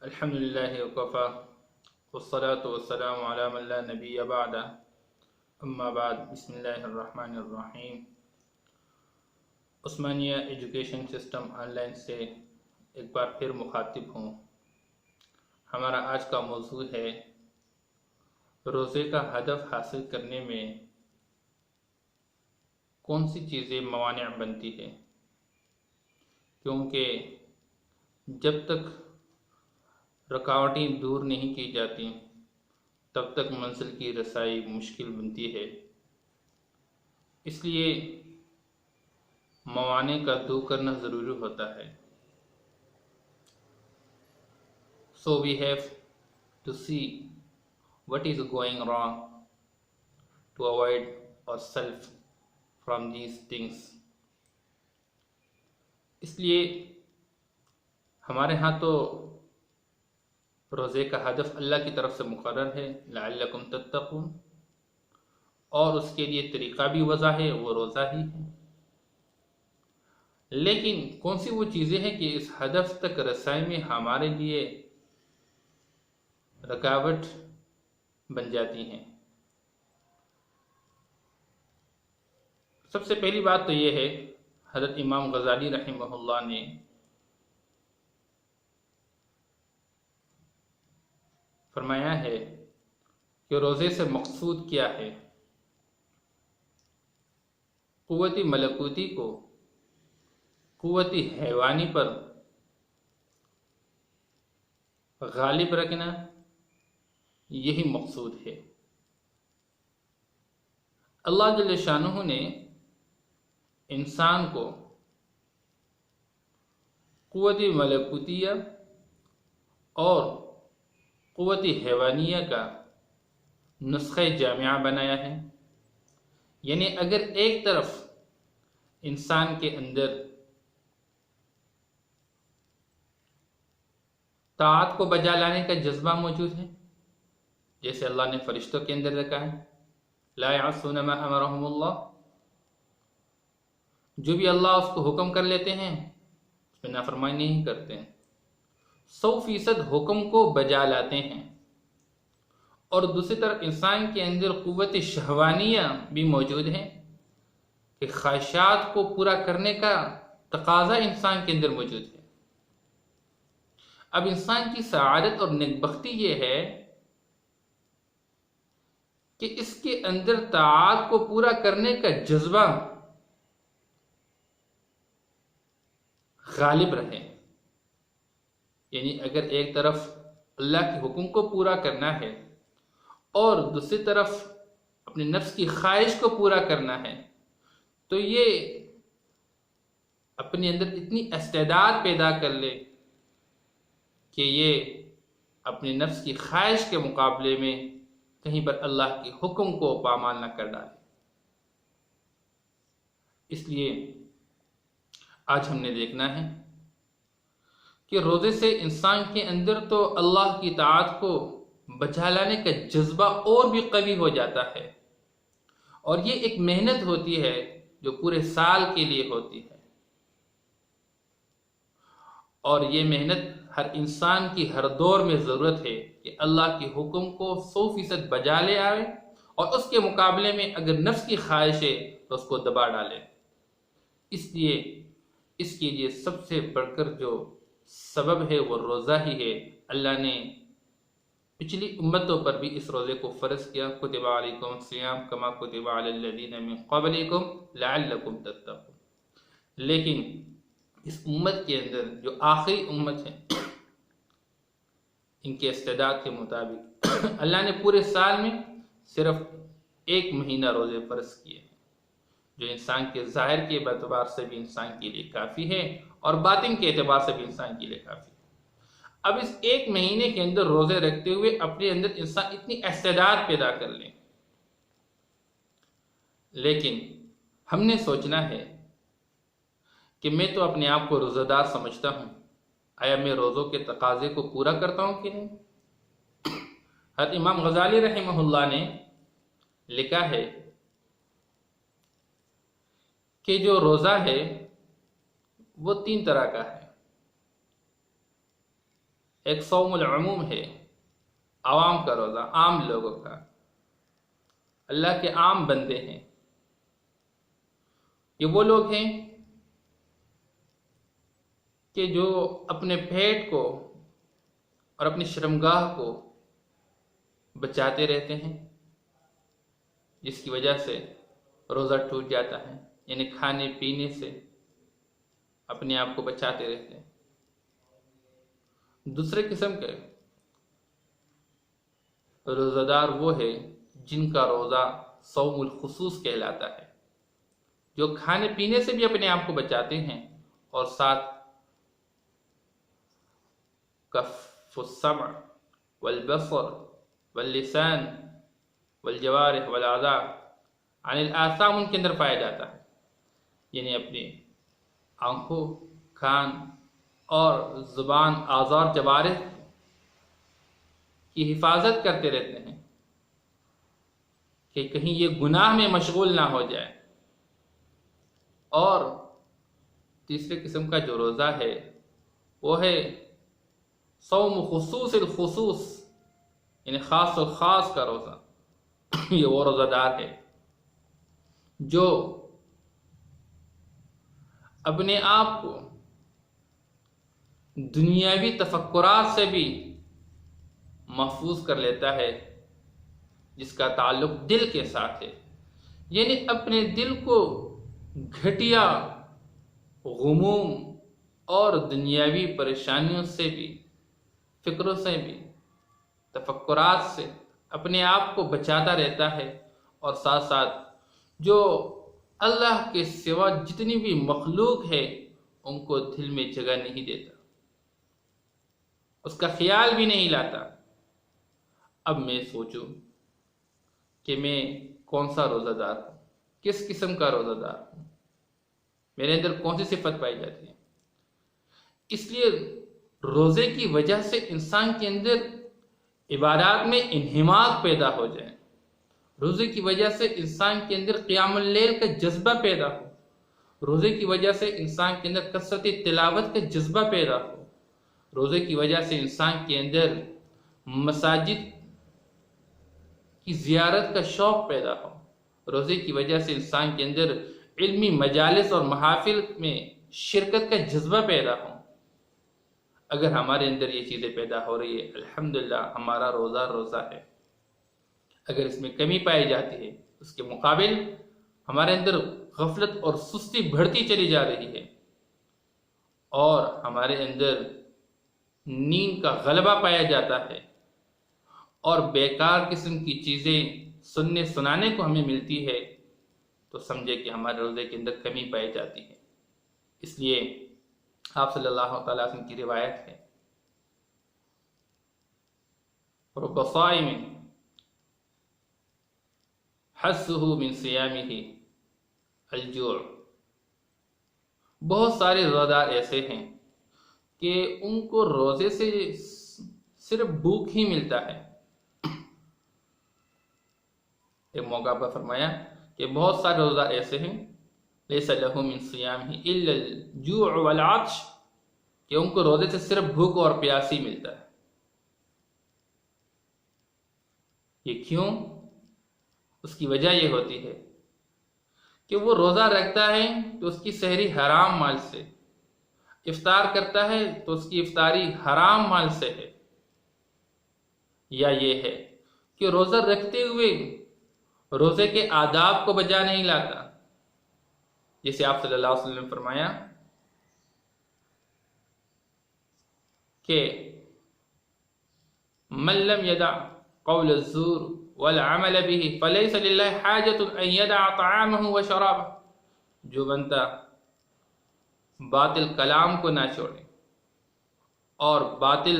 الحمد لله وكفى والصلاة والسلام على من لا نبي بعده اما بعد بسم اللہ الرحمن الرحیم۔ عثمانیہ ایجوکیشن سسٹم آن لائن سے ایک بار پھر مخاطب ہوں۔ ہمارا آج کا موضوع ہے روزے کا ہدف حاصل کرنے میں کون سی چیزیں موانع بنتی ہے، کیونکہ جب تک رکاوٹیں دور نہیں کی جاتی تب تک منزل کی رسائی مشکل بنتی ہے۔ اس لیے موانع کا دور کرنا ضروری ہوتا ہے۔ So we have to see what is going wrong to avoid ourselves from these things۔ اس لیے ہمارے ہاں تو روزے کا ہدف اللہ کی طرف سے مقرر ہے، لعلکم تتقون، اور اس کے لیے طریقہ بھی وضع ہے، وہ روزہ ہی ہے۔ لیکن کون سی وہ چیزیں ہیں کہ اس ہدف تک رسائی میں ہمارے لیے رکاوٹ بن جاتی ہیں؟ سب سے پہلی بات تو یہ ہے، حضرت امام غزالی رحمہ اللہ نے فرمایا ہے کہ روزے سے مقصود کیا ہے؟ قوت ملکوتی کو قوت حیوانی پر غالب رکھنا، یہی مقصود ہے۔ اللہ جل شانہ نے انسان کو قوت ملکوتیہ اور قوت حیوانیہ کا نسخہ جامعہ بنایا ہے۔ یعنی اگر ایک طرف انسان کے اندر طاعت کو بجا لانے کا جذبہ موجود ہے، جیسے اللہ نے فرشتوں کے اندر رکھا ہے، لا یعصون ما امرهم اللہ، جو بھی اللہ اس کو حکم کر لیتے ہیں اس میں نافرمانی نہیں کرتے ہیں، 100% حکم کو بجا لاتے ہیں۔ اور دوسری طرف انسان کے اندر قوت شہوانیہ بھی موجود ہے کہ خواہشات کو پورا کرنے کا تقاضا انسان کے اندر موجود ہے۔ اب انسان کی سعادت اور نیکبختی یہ ہے کہ اس کے اندر طاعات کو پورا کرنے کا جذبہ غالب رہے۔ یعنی اگر ایک طرف اللہ کے حکم کو پورا کرنا ہے اور دوسری طرف اپنے نفس کی خواہش کو پورا کرنا ہے، تو یہ اپنے اندر اتنی استعداد پیدا کر لے کہ یہ اپنے نفس کی خواہش کے مقابلے میں کہیں پر اللہ کے حکم کو پامال نہ کر ڈالے۔ اس لیے آج ہم نے دیکھنا ہے کہ روزے سے انسان کے اندر تو اللہ کی طاعت کو بچا لانے کا جذبہ اور بھی قوی ہو جاتا ہے، اور یہ ایک محنت ہوتی ہے جو پورے سال کے لیے ہوتی ہے، اور یہ محنت ہر انسان کی ہر دور میں ضرورت ہے کہ اللہ کے حکم کو 100% بجا لے آئے، اور اس کے مقابلے میں اگر نفس کی خواہش ہے تو اس کو دبا ڈالے۔ اس لیے اس کے لیے سب سے بڑھ کر جو سبب ہے وہ روزہ ہی ہے۔ اللہ نے پچھلی امتوں پر بھی اس روزے کو فرض کیا، کتب علیکم الصیام کما کتب علی الذین من قبلکم لعلکم تتقون۔ لیکن اس امت کے اندر جو آخری امت ہے، ان کے استعداد کے مطابق اللہ نے پورے سال میں صرف 1 مہینہ روزے فرض کیے ہیں، جو انسان کے ظاہر کے اعتبار سے بھی انسان کے لیے کافی ہے اور باطن کے اعتبار سے بھی انسان کے لیے کافی ہے۔ اب اس 1 مہینے کے اندر روزے رکھتے ہوئے اپنے اندر انسان اتنی استعداد پیدا کر لیں، لیکن ہم نے سوچنا ہے کہ میں تو اپنے آپ کو روزہ دار سمجھتا ہوں، آیا میں روزوں کے تقاضے کو پورا کرتا ہوں کہ نہیں؟ حضرت امام غزالی رحمہ اللہ نے لکھا ہے کہ جو روزہ ہے وہ 3 طرح کا ہے۔ ایک صوم العموم ہے، عوام کا روزہ، عام لوگوں کا، اللہ کے عام بندے ہیں۔ یہ وہ لوگ ہیں کہ جو اپنے پیٹ کو اور اپنی شرمگاہ کو بچاتے رہتے ہیں، جس کی وجہ سے روزہ ٹوٹ جاتا ہے، یعنی کھانے پینے سے اپنے آپ کو بچاتے رہتے ہیں۔ دوسرے قسم کے روزہ دار وہ ہے جن کا روزہ صوم الخصوص کہلاتا ہے، جو کھانے پینے سے بھی اپنے آپ کو بچاتے ہیں اور ساتھ کف السمع والبصر واللسان والجوارح والاعضاء عن الآثام ان کے اندر پایا جاتا ہے، یعنی اپنی آنکھوں، کان اور زبان، اعضاء اور جوارح کی حفاظت کرتے رہتے ہیں کہ کہیں یہ گناہ میں مشغول نہ ہو جائے۔ اور تیسرے قسم کا جو روزہ ہے وہ ہے صوم خصوص الخصوص، یعنی خاص و خاص کا روزہ۔ یہ وہ روزہ دار ہے جو اپنے آپ کو دنیاوی تفکرات سے بھی محفوظ کر لیتا ہے، جس کا تعلق دل کے ساتھ ہے، یعنی اپنے دل کو گھٹیا غموم اور دنیاوی پریشانیوں سے بھی، فکروں سے بھی، تفکرات سے اپنے آپ کو بچاتا رہتا ہے، اور ساتھ ساتھ جو اللہ کے سوا جتنی بھی مخلوق ہے ان کو دل میں جگہ نہیں دیتا، اس کا خیال بھی نہیں لاتا۔ اب میں سوچوں کہ میں کون سا روزہ دار ہوں، کس قسم کا روزہ دار ہوں، میرے اندر کون سی صفت پائی جاتی ہے۔ اس لیے روزے کی وجہ سے انسان کے اندر عبادات میں انہماک پیدا ہو جائے، روزے کی وجہ سے انسان کے اندر قیام اللیل کا جذبہ پیدا ہو، روزے کی وجہ سے انسان کے اندر کثرت تلاوت کا جذبہ پیدا ہو، روزے کی وجہ سے انسان کے اندر مساجد کی زیارت کا شوق پیدا ہو، روزے کی وجہ سے انسان کے اندر علمی مجالس اور محافل میں شرکت کا جذبہ پیدا ہو۔ اگر ہمارے اندر یہ چیزیں پیدا ہو رہی ہے، الحمدللہ ہمارا روزہ روزہ ہے۔ اگر اس میں کمی پائی جاتی ہے، اس کے مقابل ہمارے اندر غفلت اور سستی بڑھتی چلی جا رہی ہے، اور ہمارے اندر نیند کا غلبہ پایا جاتا ہے، اور بیکار قسم کی چیزیں سننے سنانے کو ہمیں ملتی ہے، تو سمجھے کہ ہمارے روزے کے اندر کمی پائی جاتی ہے۔ اس لیے آپ صلی اللہ تعالیٰ علیہ وسلم کی روایت ہے، رب صائم حسہ من صیامہ الجوع، بہت سارے روزہ دار ایسے ہیں کہ ان کو روزے سے صرف بھوک ہی ملتا ہے۔ ایک موقع پر فرمایا کہ بہت سارے روزہ ایسے ہیں لیس لہ من صیامہ الا الجوع والعطش، کہ ان کو روزے سے صرف بھوک اور پیاس ہی ملتا ہے۔ یہ کیوں؟ اس کی وجہ یہ ہوتی ہے کہ وہ روزہ رکھتا ہے تو اس کی سحری حرام مال سے، افطار کرتا ہے تو اس کی افطاری حرام مال سے ہے، یا یہ ہے کہ روزہ رکھتے ہوئے روزے کے آداب کو بجا نہیں لاتا، جیسے آپ صلی اللہ علیہ وسلم نے فرمایا کہ من لم يدع قول الزور والعمل به فليس لله حاجة ان يدع طعامه وشرابه، جو بندہ باطل کلام کو نہ چھوڑے اور باطل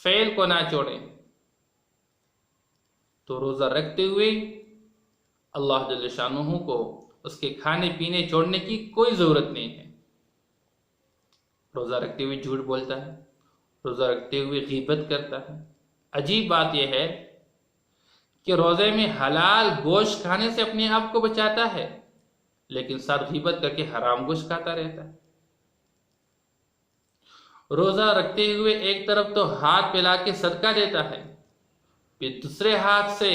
فعل کو نہ چھوڑے، تو روزہ رکھتے ہوئے اللہ جل شانہ کو اس کے کھانے پینے چھوڑنے کی کوئی ضرورت نہیں ہے۔ روزہ رکھتے ہوئے جھوٹ بولتا ہے، روزہ رکھتے ہوئے غیبت کرتا ہے۔ عجیب بات یہ ہے کہ روزے میں حلال گوشت کھانے سے اپنے آپ کو بچاتا ہے، لیکن ساتھ غیبت کر کے حرام گوشت کھاتا رہتا ہے۔ روزہ رکھتے ہوئے ایک طرف تو ہاتھ پھیلا کے صدقہ دیتا ہے، پھر دوسرے ہاتھ سے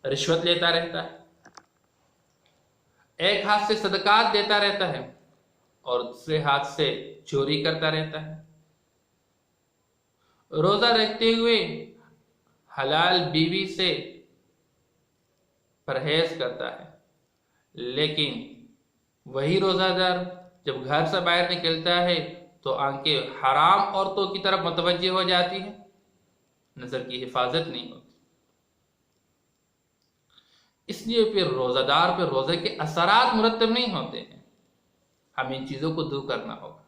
رشوت لیتا رہتا ہے، ایک ہاتھ سے صدقات دیتا رہتا ہے اور دوسرے ہاتھ سے چوری کرتا رہتا ہے۔ روزہ رکھتے ہوئے حلال بیوی سے پرہیز کرتا ہے، لیکن وہی روزہ دار جب گھر سے باہر نکلتا ہے تو آنکھیں حرام عورتوں کی طرف متوجہ ہو جاتی ہیں، نظر کی حفاظت نہیں ہوتی۔ اس لیے پھر روزہ دار پہ روزے کے اثرات مرتب نہیں ہوتے ہیں۔ ہمیں ان چیزوں کو دور کرنا ہوگا۔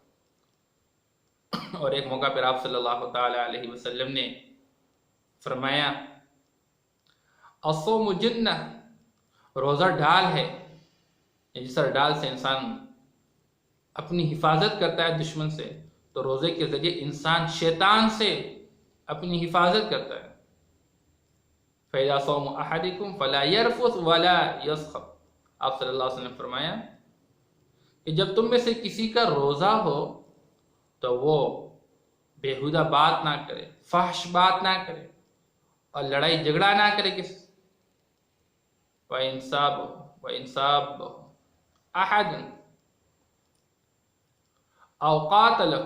اور ایک موقع پر آپ صلی اللہ تعالی علیہ وسلم نے فرمایا، الصوم جنہ، روزہ ڈال ہے، جس طرح ڈال سے انسان اپنی حفاظت کرتا ہے دشمن سے، تو روزے کے ذریعے انسان شیطان سے اپنی حفاظت کرتا ہے۔ فَإِذَا صَوْمُ أَحَدِكُمْ فَلَا يَرْفُثْ وَلَا يَسْخَبْ، آپ صلی اللہ علیہ وسلم نے فرمایا کہ جب تم میں سے کسی کا روزہ ہو تو وہ بےہودہ بات نہ کرے، فحش بات نہ کرے اور لڑائی جھگڑا نہ کرے کسی سے۔ وَإِنْصَابَهُ أَحَدٌ أَوْ قَاتَلَهُ،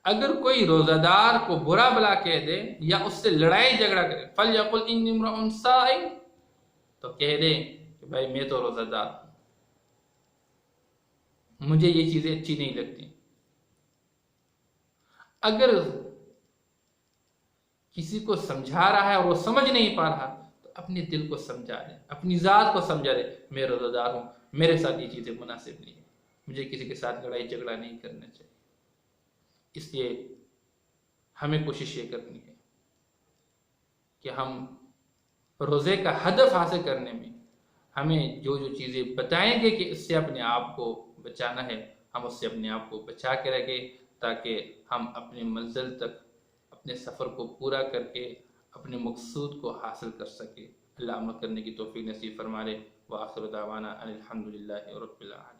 اگر کوئی روزہ دار کو برا بلا کہہ دے یا اس سے لڑائی جھگڑا کرے، فَلْيَقُلْ إِنِّي امْرُؤٌ صَائِمٌ، تو کہہ دے کہ بھائی میں تو روزہ دار ہوں، مجھے یہ چیزیں اچھی نہیں لگتی۔ اگر کسی کو سمجھا رہا ہے اور وہ سمجھ نہیں پا رہا تو اپنے دل کو سمجھا دے، اپنی ذات کو سمجھا دے، میں روزہ دار ہوں، میرے ساتھ یہ چیزیں مناسب نہیں ہیں، مجھے کسی کے ساتھ لڑائی جھگڑا نہیں کرنا چاہیے۔ اس لیے ہمیں کوشش یہ کرنی ہے کہ ہم روزے کا ہدف حاصل کرنے میں ہمیں جو جو چیزیں بتائیں گے کہ اس سے اپنے آپ کو بچانا ہے، ہم اس سے اپنے آپ کو بچا کے رکھیں، تاکہ ہم اپنی منزل تک اپنے سفر کو پورا کر کے اپنے مقصود کو حاصل کر سکیں۔ اللہ عمل کرنے کی توفیق نصیب فرما لے۔ وآخر دعوانا ان الحمد للہ رب العالمین۔